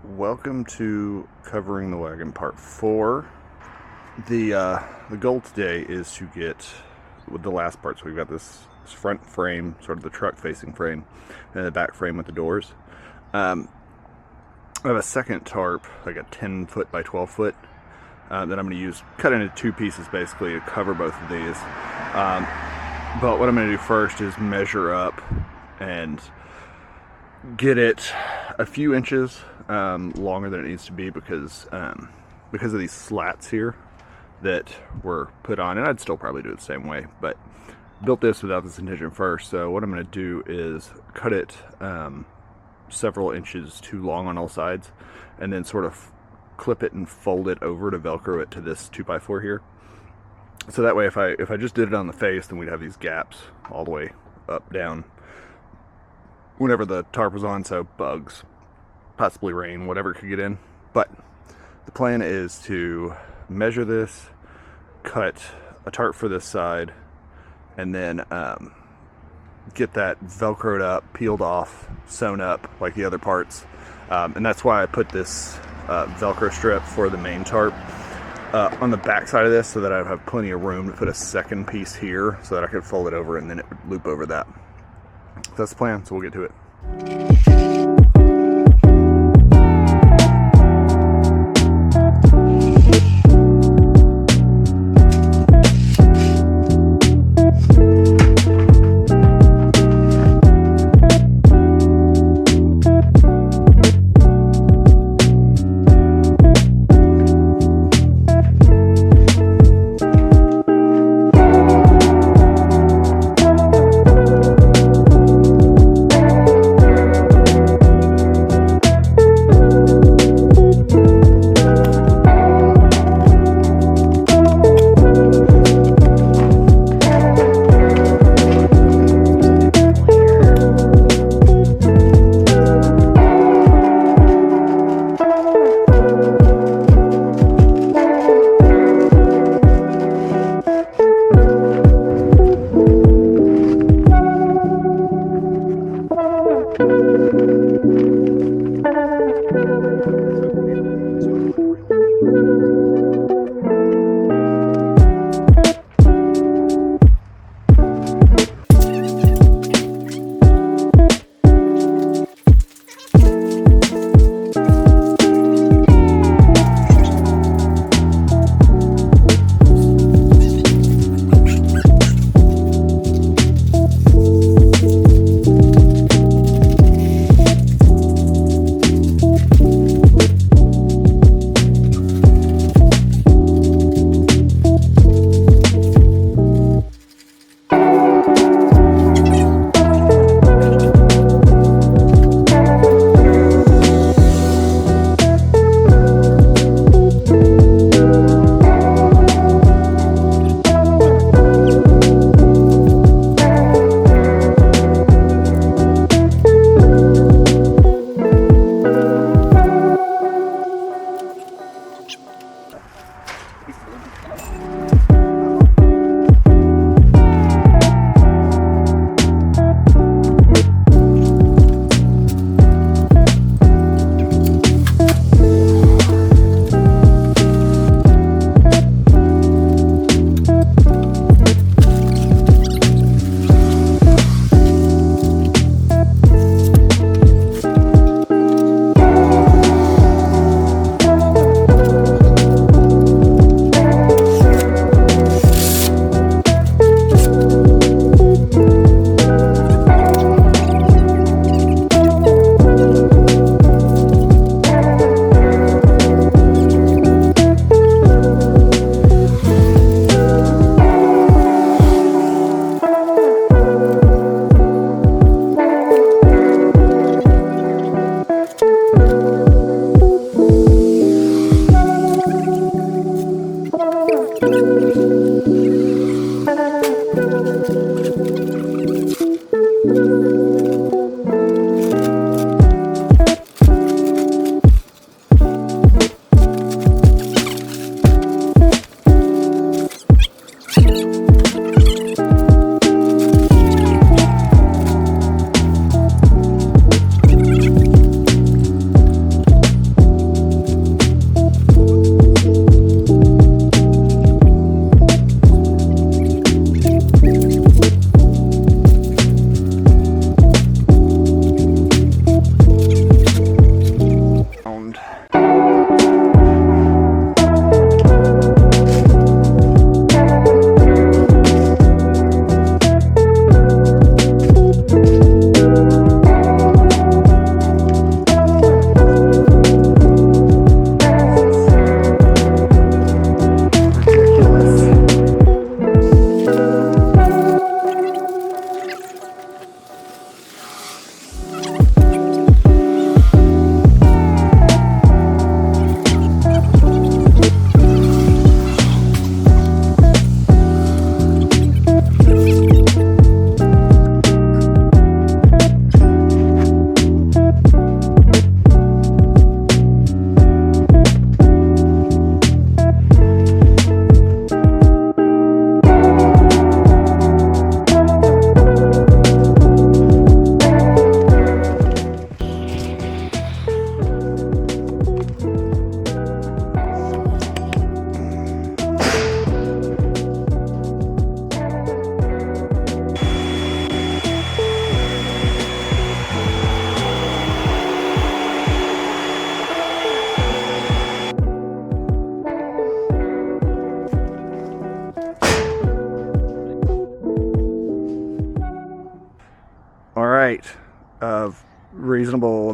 Welcome to Covering the Wagon Part 4. The goal today is to get with the last part. So we've got this front frame, sort of the truck facing frame, and the back frame with the doors. I have a second tarp, like a 10 foot by 12 foot, that I'm going to use, cut into two pieces basically to cover both of these. But what I'm going to do first is measure up and get it a few inches longer than it needs to be because of these slats here that were put on, and I'd still probably do it the same way, but built this without this intention first. So what I'm going to do is cut it several inches too long on all sides, and then sort of clip it and fold it over to Velcro it to this 2x4 here. So that way, if I just did it on the face, then we'd have these gaps all the way up, down, whenever the tarp was on, so bugs, possibly rain, whatever could get in. But the plan is to measure this, cut a tarp for this side, and then get that Velcroed up, peeled off, sewn up like the other parts. And that's why I put this Velcro strip for the main tarp on the back side of this, so that I have plenty of room to put a second piece here so that I could fold it over and then it would loop over that. That's the plan, so we'll get to it.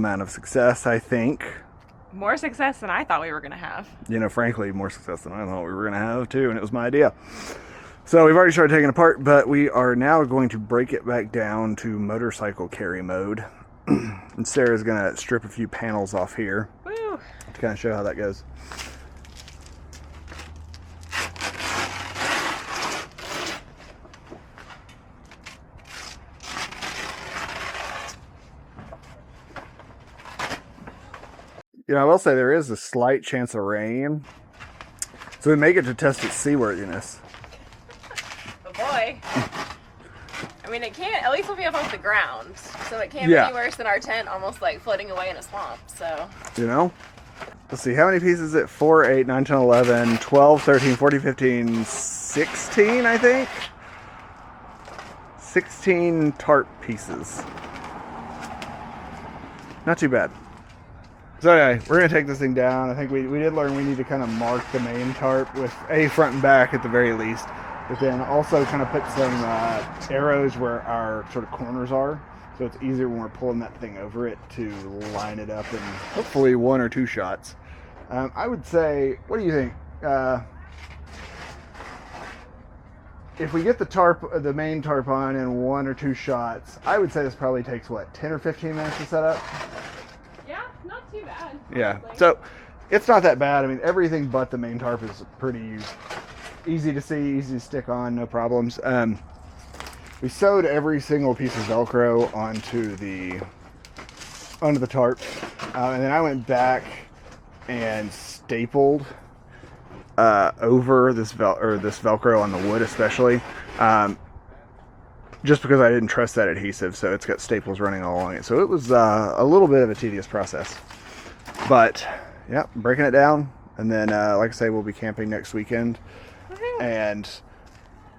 amount of success, I think. More success than I thought we were going to have. You know, frankly, more success than I thought we were going to have, too, and it was my idea. So we've already started taking it apart, but we are now going to break it back down to motorcycle carry mode. And Sarah's going to strip a few panels off here. Woo! To kind of show how that goes. You know, I will say there is a slight chance of rain. So we may get to test its seaworthiness. Oh boy. I mean, it can't, at least we'll be up off the ground. So it can't be any worse than our tent almost like floating away in a swamp, so. You know? Let's see, how many pieces is it? 4, 8, 9, 10, 11, 12, 13, 14, 15, 16, I think? 16 tarp pieces. Not too bad. So anyway, we're going to take this thing down. I think we did learn we need to kind of mark the main tarp with a front and back at the very least. But then also kind of put some arrows where our sort of corners are. So it's easier when we're pulling that thing over it to line it up in hopefully 1 or 2 shots. I would say, what do you think? If we get the main tarp on in 1 or 2 shots, I would say this probably takes, what, 10 or 15 minutes to set up? Yeah, not too bad. Yeah, so it's not that bad. I mean, everything but the main tarp is pretty easy to see, easy to stick on, no problems. We sewed every single piece of Velcro onto the tarp, and then I went back and stapled over this Velcro on the wood, especially, just because I didn't trust that adhesive. So it's got staples running all along it. So it was a little bit of a tedious process, but yeah, breaking it down, and then like I say, we'll be camping next weekend. And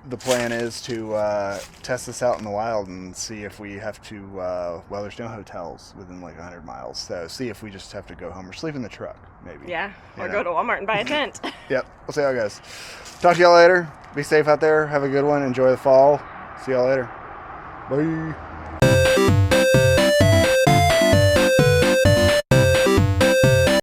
the plan is to test this out in the wild and see if we have to, well, there's no hotels within like 100 miles. So see if we just have to go home or sleep in the truck, maybe. Yeah, or go to Walmart and buy a tent. Yep, we'll see how it goes. Talk to y'all later. Be safe out there. Have a good one. Enjoy the fall. See y'all later. Bye.